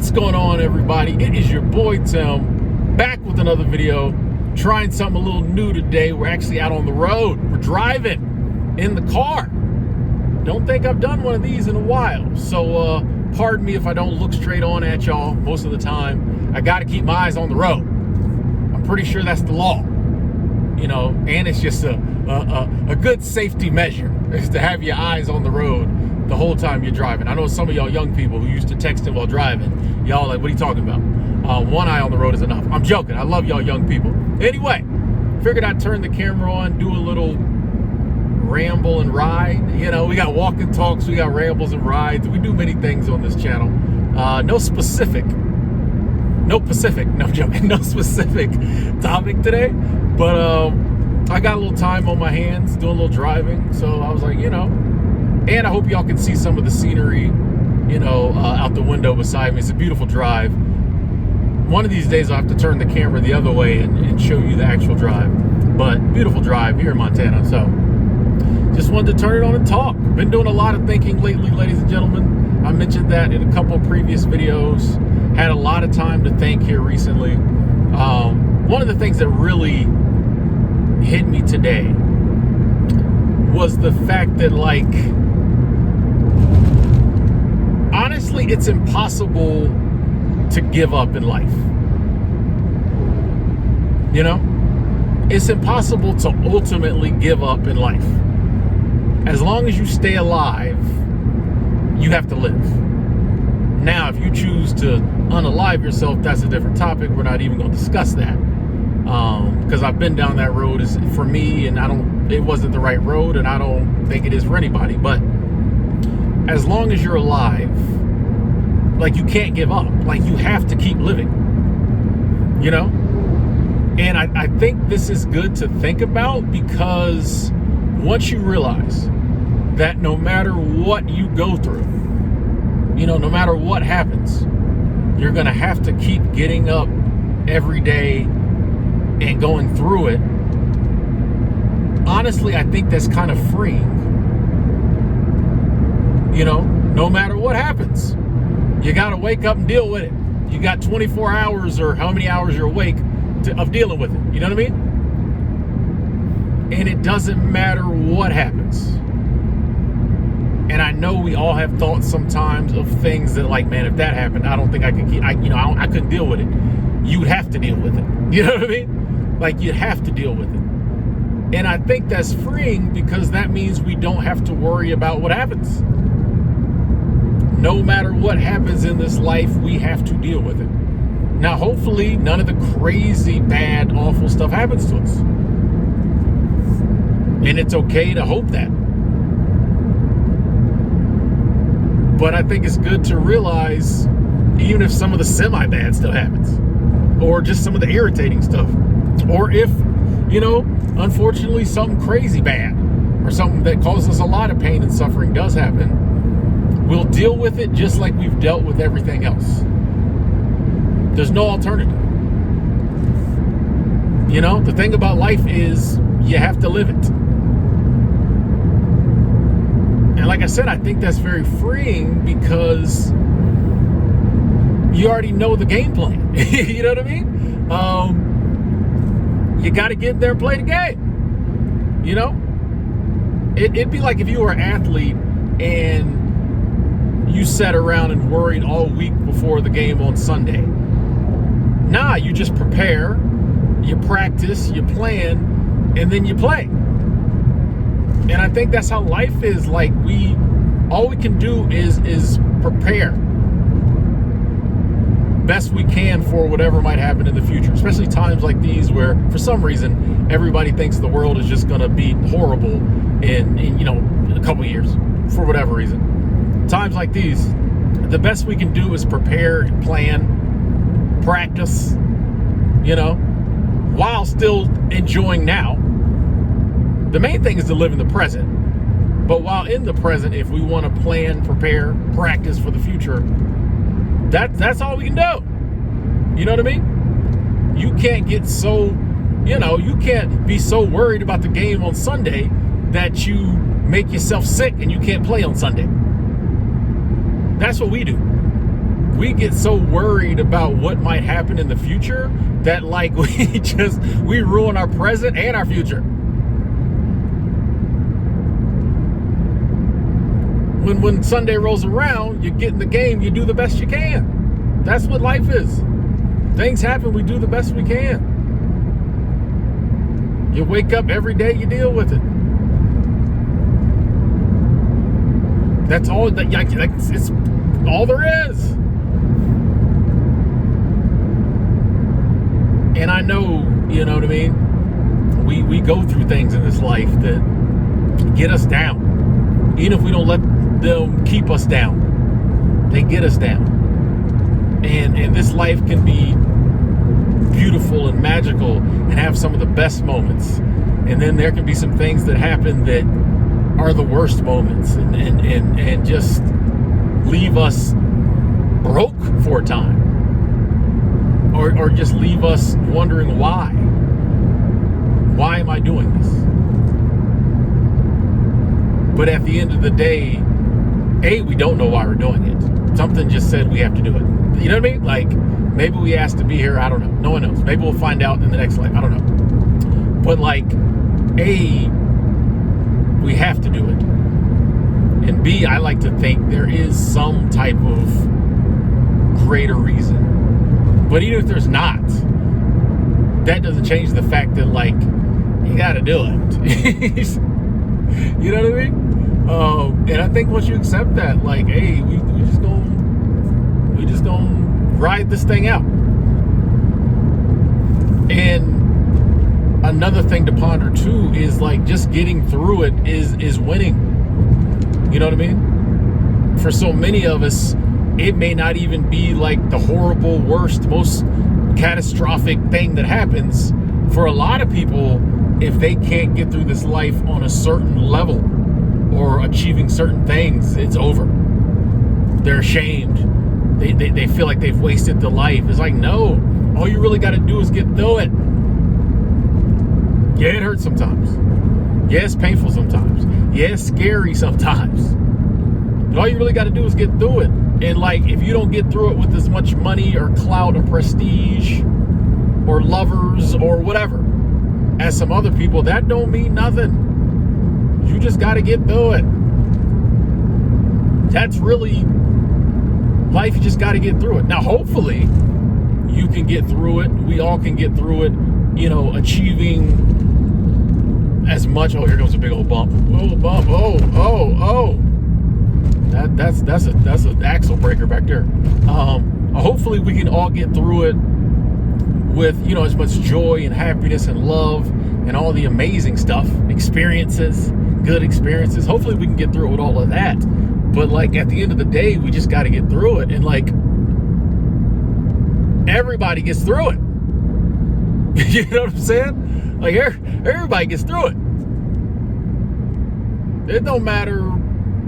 What's going on, everybody? It is your boy Tim, back with another video, trying something a little new today. We're actually out on the road. We're driving in the car. Don't think I've done one of these in a while, so pardon me if I don't look straight on at y'all most of the time. I got to keep my eyes on the road. I'm pretty sure that's the law, and it's just a good safety measure is to have your eyes on the road the whole time you're driving. I know some of y'all young people who used to text him while driving. Y'all like, what are you talking about? One eye on the road is enough. I'm joking. I love y'all young people. Anyway, figured I'd turn the camera on, do a little ramble and ride. We got walk and talks, we got rambles and rides. We do many things on this channel. No specific topic today, but I got a little time on my hands doing a little driving, so I was like, and I hope y'all can see some of the scenery, out the window beside me. It's a beautiful drive. One of these days I'll have to turn the camera the other way and show you the actual drive, but beautiful drive here in Montana. So just wanted to turn it on and talk. Been doing a lot of thinking lately, ladies and gentlemen. I mentioned that in a couple of previous videos. Had a lot of time to think here recently. One of the things that really hit me today was the fact that, honestly, it's impossible to give up in life. It's impossible to ultimately give up in life. As long as you stay alive, you have to live. Now, if you choose to unalive yourself, that's a different topic. We're not even going to discuss that. Because I've been down that road for me, and it wasn't the right road, and I don't think it is for anybody. But as long as you're alive, you can't give up. You have to keep living. And I think this is good to think about, because once you realize that no matter what you go through, no matter what happens, you're going to have to keep getting up every day and going through it. Honestly, I think that's kind of freeing. No matter what happens, you got to wake up and deal with it. You got 24 hours or how many hours you're awake of dealing with it. You know what I mean? And it doesn't matter what happens. And I know we all have thoughts sometimes of things that, man, if that happened, I don't think I could keep, I couldn't deal with it. You'd have to deal with it. You know what I mean? You'd have to deal with it. And I think that's freeing, because that means we don't have to worry about what happens. No matter what happens in this life, we have to deal with it. Now, hopefully, none of the crazy, bad, awful stuff happens to us. And it's okay to hope that. But I think it's good to realize, even if some of the semi-bad stuff happens, or just some of the irritating stuff, or if, unfortunately something crazy bad, or something that causes us a lot of pain and suffering does happen, we'll deal with it just like we've dealt with everything else. There's no alternative. The thing about life is you have to live it. And like I said, I think that's very freeing, because you already know the game plan. You know what I mean? You got to get in there and play the game. It'd be like if you were an athlete and you sat around and worried all week before the game on Sunday. Nah, you just prepare, you practice, you plan, and then you play. And I think that's how life is. All we can do is prepare best we can for whatever might happen in the future, especially times like these where, for some reason, everybody thinks the world is just going to be horrible in a couple of years, for whatever reason. Times like these, the best we can do is prepare, plan, practice, while still enjoying now. The main thing is to live in the present. But while in the present, if we want to plan, prepare, practice for the future, that's all we can do. You know what I mean? You can't get so, you can't be so worried about the game on Sunday that you make yourself sick and you can't play on Sunday. That's what we do. we get so worried about what might happen in the future that like we ruin our present and our future. When Sunday rolls around, you get in the game, you do the best you can. That's what life is. Things happen, we do the best we can. You wake up every day, you deal with it. That's all. It's all there is. And I know, you know what I mean? We go through things in this life that get us down. Even if we don't let them keep us down, they get us down. And this life can be beautiful and magical and have some of the best moments. And then there can be some things that happen that are the worst moments and just leave us broke for a time. Or just leave us wondering why. Why am I doing this? But at the end of the day, we don't know why we're doing it. Something just said we have to do it. You know what I mean? Like, maybe we asked to be here. I don't know. No one knows. Maybe we'll find out in the next life. I don't know. But like, we have to do it. And B, I like to think there is some type of greater reason. But even if there's not, that doesn't change the fact that, like, you got to do it. You know what I mean? And I think once you accept that, like, we just gonna ride this thing out. And another thing to ponder too is like just getting through it is winning. You know what I mean? For so many of us, it may not even be like the horrible, worst, most catastrophic thing that happens. For a lot of people, if they can't get through this life on a certain level or achieving certain things, it's over. They're ashamed. They feel like they've wasted the life. It's like, no, all you really got to do is get through it. Yeah, it hurts sometimes. Yeah, it's painful sometimes. Yeah, it's scary sometimes. But all you really got to do is get through it. And like, if you don't get through it with as much money or clout or prestige or lovers or whatever as some other people, that don't mean nothing. You just got to get through it. That's really life. You just got to get through it. Now, hopefully you can get through it. We all can get through it, you know, achieving as much. Oh, here goes a big old bump. Oh, bump. Oh. That's an axle breaker back there. Hopefully we can all get through it with, you know, as much joy and happiness and love and all the amazing stuff, experiences, good experiences. Hopefully we can get through it with all of that. But like at the end of the day, we just got to get through it. And like everybody gets through it. You know what I'm saying? Like everybody gets through it. It don't matter,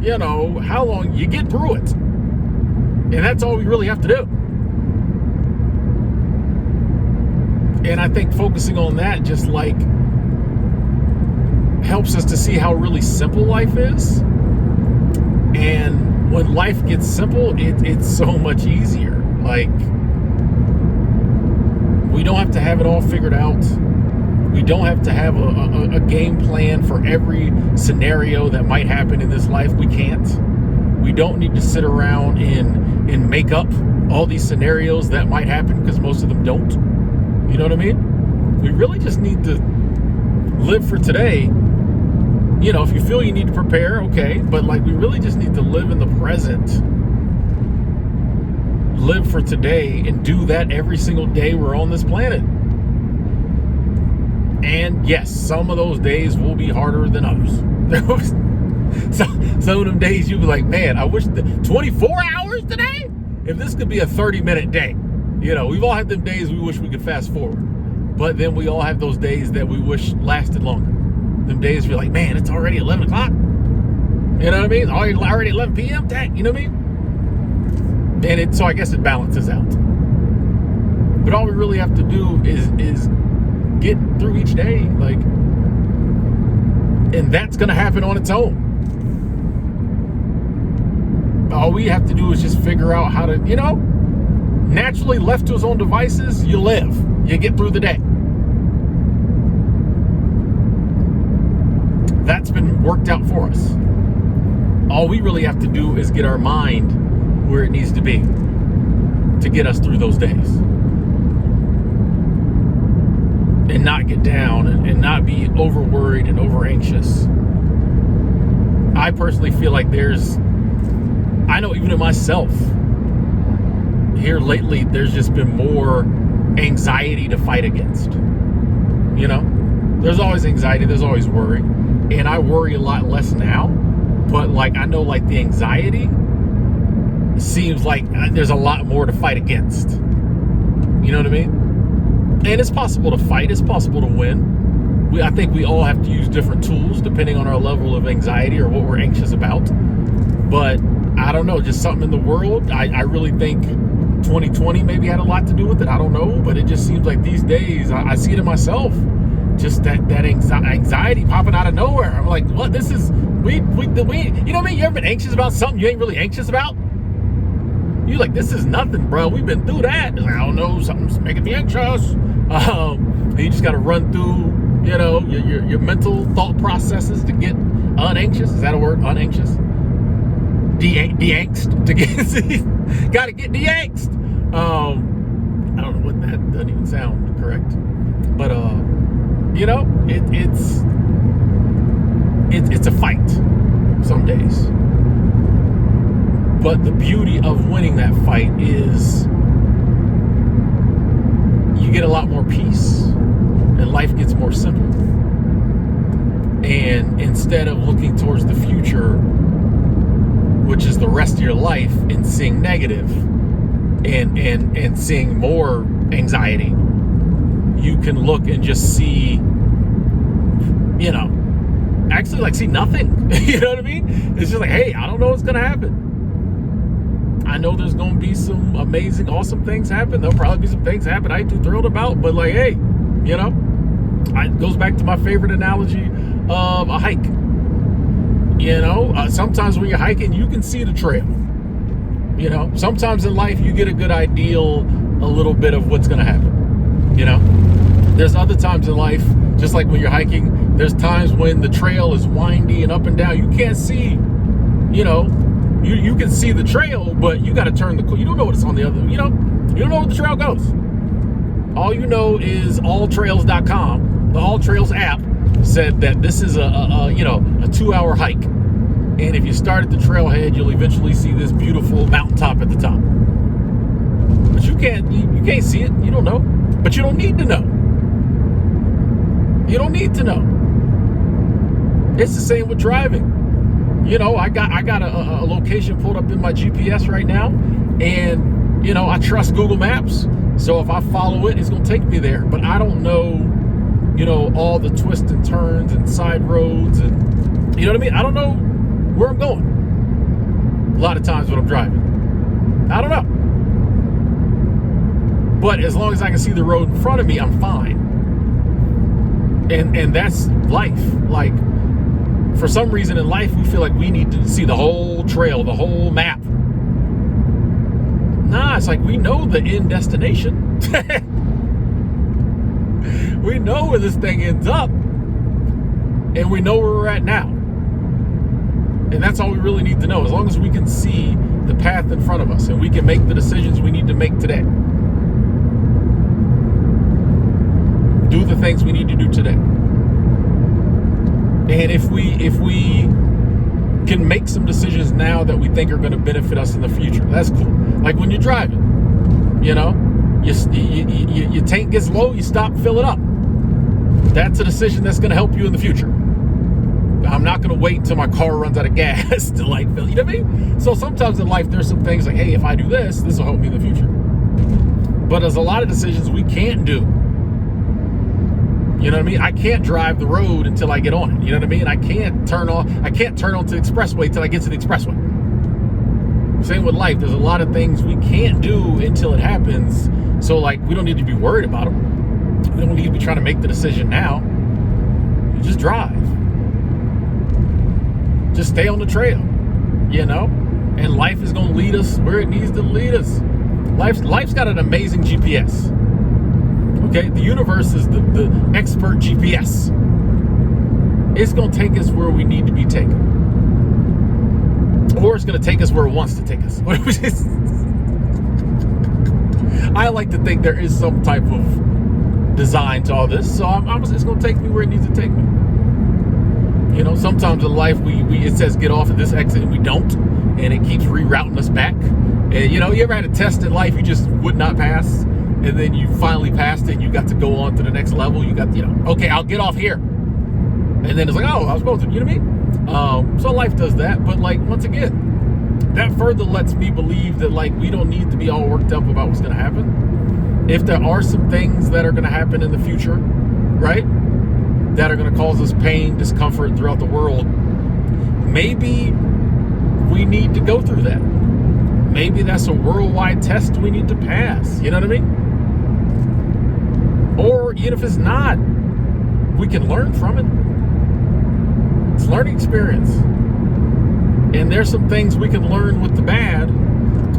you know, how long, you get through it. And that's all we really have to do. And I think focusing on that just like helps us to see how really simple life is. And when life gets simple, it's so much easier. Like, we don't have to have it all figured out. We don't have to have a game plan for every scenario that might happen in this life. We can't. We don't need to sit around and make up all these scenarios that might happen, because most of them don't. You know what I mean? We really just need to live for today. You know, if you feel you need to prepare, okay. But like, we really just need to live in the present. Live for today and do that every single day we're on this planet. And yes, some of those days will be harder than others. Some of them days you'll be like, man, I wish 24 hours today? If this could be a 30-minute day. You know, we've all had them days we wish we could fast forward. But then we all have those days that we wish lasted longer. Them days you're like, man, it's already 11 o'clock. You know what I mean? Already 11 p.m. Dang, you know what I mean? And so I guess it balances out. But all we really have to do is get through each day, like, and that's gonna happen on its own. all we have to do is just figure out how to, naturally left to his own devices, you live. You get through the day. That's been worked out for us. All we really have to do is get our mind where it needs to be to get us through those days. And not get down and not be over worried and over anxious. I personally feel like I know even in myself, here lately, there's just been more anxiety to fight against. There's always anxiety, there's always worry. And I worry a lot less now, but I know the anxiety seems like there's a lot more to fight against. You know what I mean? And it's possible to fight, it's possible to win. I think we all have to use different tools depending on our level of anxiety or what we're anxious about. But I don't know, just something in the world. I really think 2020 maybe had a lot to do with it. I don't know, but it just seems like these days, I see it in myself. Just that anxiety popping out of nowhere. I'm like, what? This is, we, you know what I mean? You ever been anxious about something you ain't really anxious about? You're like, this is nothing, bro. We've been through that. I don't know, something's making me anxious. You just got to run through, your mental thought processes to get unanxious. Is that a word? Unanxious? De-angst to get, got to get de-angst. I don't know what that doesn't even sound correct, but it's a fight some days. But the beauty of winning that fight is you get a lot more peace and life gets more simple. And instead of looking towards the future, which is the rest of your life, and seeing negative and seeing more anxiety, you can look and just see, actually see nothing. You know what I mean? It's just hey, I don't know what's gonna happen. I know there's gonna be some amazing, awesome things happen. There'll probably be some things happen I ain't too thrilled about, but hey, it goes back to my favorite analogy of a hike. Sometimes when you're hiking, you can see the trail. Sometimes in life you get a good idea, a little bit of what's gonna happen. There's other times in life, just like when you're hiking, there's times when the trail is windy and up and down. You can't see, you can see the trail, but you got to turn you don't know what's on the other, you don't know where the trail goes. All you know is alltrails.com, the All Trails app, said that this is a 2-hour hike. And if you start at the trailhead, you'll eventually see this beautiful mountaintop at the top. But you can't see it. You don't know. But you don't need to know. You don't need to know. It's the same with driving. I got a location pulled up in my GPS right now, and I trust Google Maps. So if I follow it, it's gonna take me there. But I don't know, all the twists and turns and side roads, and you know what I mean? I don't know where I'm going a lot of times when I'm driving. I don't know. But as long as I can see the road in front of me, I'm fine. And that's life. For some reason in life, we feel like we need to see the whole trail, the whole map. Nah, it's we know the end destination. We know where this thing ends up. And we know where we're at now. And that's all we really need to know. As long as we can see the path in front of us and we can make the decisions we need to make today. Do the things we need to do today. And if we can make some decisions now that we think are going to benefit us in the future, that's cool. Like when you're driving, your tank gets low, you stop, fill it up. That's a decision that's going to help you in the future. I'm not going to wait until my car runs out of gas to fill. You know what I mean? So sometimes in life, there's some things hey, if I do this will help me in the future. But there's a lot of decisions we can't do. You know what I mean? I can't drive the road until I get on it. You know what I mean? I can't turn onto the expressway till I get to the expressway. Same with life. There's a lot of things we can't do until it happens. So we don't need to be worried about them. We don't need to be trying to make the decision now. You just drive. Just stay on the trail, And life is going to lead us where it needs to lead us. Life's got an amazing GPS. Okay, the universe is the expert GPS. It's going to take us where we need to be taken. Or it's going to take us where it wants to take us. I like to think there is some type of design to all this. So it's going to take me where it needs to take me. You know, sometimes in life it says get off at this exit and we don't. And it keeps rerouting us back. And you know, you ever had a test in life you just would not pass? And then you finally passed it and you got to go on to the next level. You got, okay, I'll get off here. And then it's like, oh, I was supposed to, you know what I mean? So life does that. But like, once again, that further lets me believe that like, we don't need to be all worked up about what's going to happen. If there are some things that are going to happen in the future, right, that are going to cause us pain, discomfort throughout the world, maybe we need to go through that. Maybe that's a worldwide test we need to pass. You know what I mean? Or even if it's not, we can learn from it. It's learning experience. And there's some things we can learn with the bad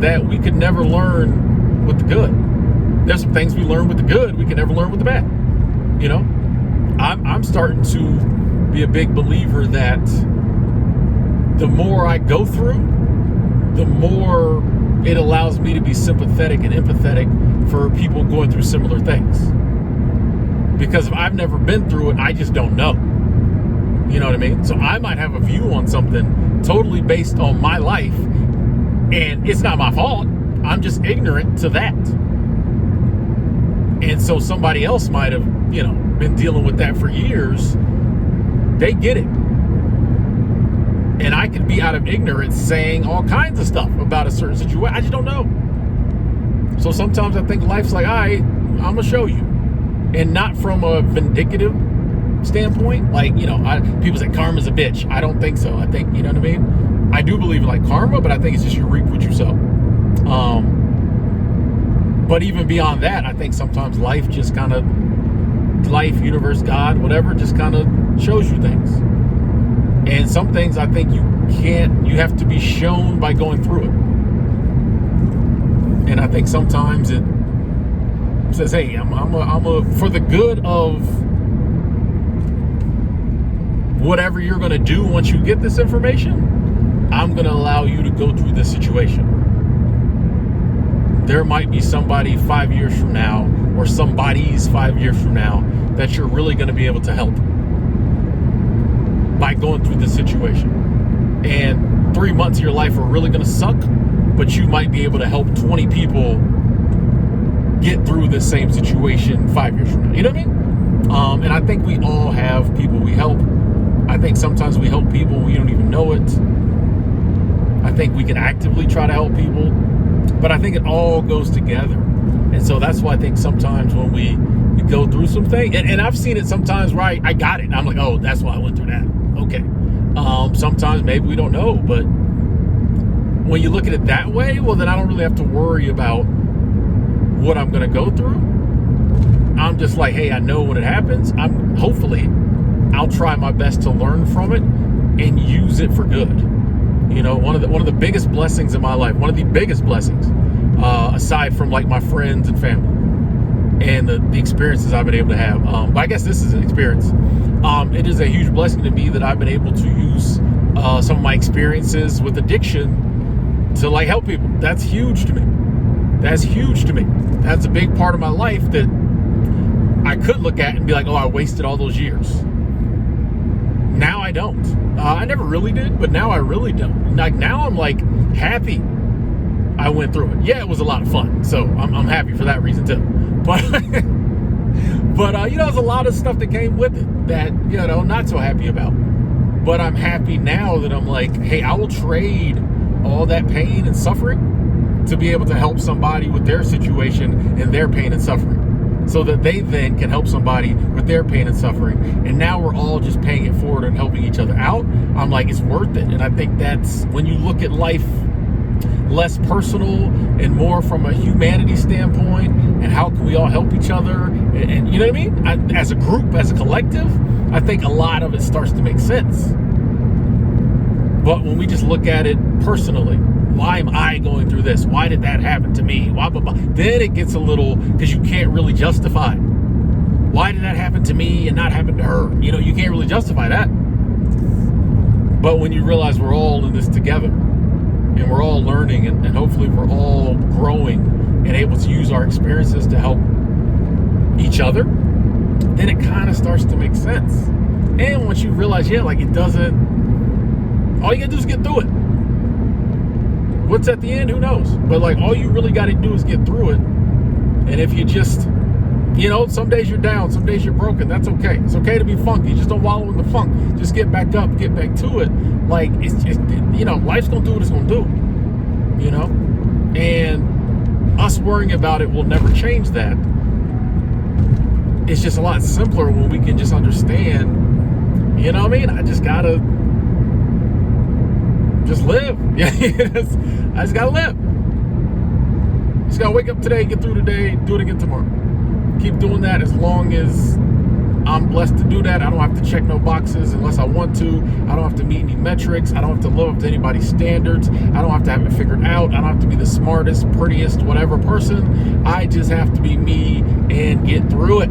that we could never learn with the good. There's some things we learn with the good we can never learn with the bad. You know? I'm starting to be a big believer that the more I go through, the more it allows me to be sympathetic and empathetic for people going through similar things. Because if I've never been through it, I just don't know. You know what I mean? So I might have a view on something totally based on my life, and it's not my fault. I'm just ignorant to that. And so somebody else might have, been dealing with that for years. They get it. And I could be out of ignorance saying all kinds of stuff about a certain situation. I just don't know. So sometimes I think life's like, all right, I'm going to show you. And not from a vindictive standpoint. Like, people say karma's a bitch. I don't think so. I think, you know what I mean? I do believe in like karma, but I think it's just you reap what you sow. But even beyond that, I think sometimes life, universe, God, whatever, just kind of shows you things. And some things I think you have to be shown by going through it. And I think sometimes it says, hey, I'm for the good of whatever you're going to do once you get this information, I'm going to allow you to go through this situation. There might be somebody 5 years from now, or somebody's 5 years from now, that you're really going to be able to help by going through this situation. And 3 months of your life are really going to suck, but you might be able to help 20 people get through the same situation 5 years from now. You know what I mean? And I think we all have people we help. I think sometimes we help people we don't even know it. I think we can actively try to help people, but I think it all goes together. And so that's why I think sometimes when we go through something, and I've seen it sometimes where I got it, and I'm like, oh, that's why I went through that. Okay. Sometimes maybe we don't know, but when you look at it that way, well, then I don't really have to worry about what I'm going to go through. I'm just like, hey, I know when it happens. Hopefully I'll try my best to learn from it and use it for good. One of the biggest blessings in my life, one of the biggest blessings, aside from like my friends and family and the experiences I've been able to have. But I guess this is an experience. It is a huge blessing to me that I've been able to use some of my experiences with addiction to like help people. That's huge to me. That's huge to me. That's a big part of my life that I could look at and be like, oh, I wasted all those years. Now I don't. I never really did, but now I really don't. Like now I'm like happy I went through it. Yeah, it was a lot of fun. So I'm happy for that reason too. But there's a lot of stuff that came with it that, not so happy about. But I'm happy now that I'm like, hey, I will trade all that pain and suffering to be able to help somebody with their situation and their pain and suffering, so that they then can help somebody with their pain and suffering. And now we're all just paying it forward and helping each other out. I'm like, it's worth it. And I think that's when you look at life less personal and more from a humanity standpoint, and how can we all help each other, and you know what I mean? As a group, as a collective, I think a lot of it starts to make sense. But when we just look at it personally, why am I going through this? Why did that happen to me? Blah, blah, blah. Then it gets a little, because you can't really justify. Why did that happen to me and not happen to her? You know, you can't really justify that. But when you realize we're all in this together, and we're all learning, and hopefully we're all growing and able to use our experiences to help each other, then it kind of starts to make sense. And once you realize, yeah, like it doesn't, all you gotta do is get through it. What's at the end, who knows? But like all you really gotta do is get through it. And if you just, you know, some days you're down, some days you're broken, that's okay. It's okay to be funky. Just don't wallow in the funk. Just get back up, get back to it. Like it's you know, life's gonna do what it's gonna do, you know? And us worrying about it will never change that. It's just a lot simpler when we can just understand, you know what I mean? I just gotta just live. Yeah, I just gotta live. Just gotta wake up today, get through today, do it again tomorrow. Keep doing that as long as I'm blessed to do that. I don't have to check no boxes unless I want to. I don't have to meet any metrics. I don't have to live up to anybody's standards. I don't have to have it figured out. I don't have to be the smartest, prettiest, whatever person. I just have to be me and get through it.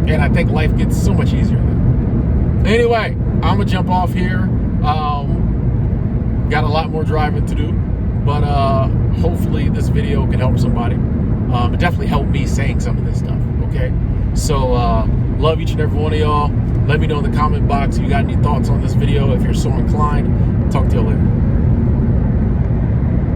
And I think life gets so much easier then. Anyway, I'm gonna jump off here. Got a lot more driving to do, but hopefully this video can help somebody. It definitely helped me saying some of this stuff, okay? So love each and every one of y'all. Let me know in the comment box if you got any thoughts on this video, if you're so inclined. Talk to you later.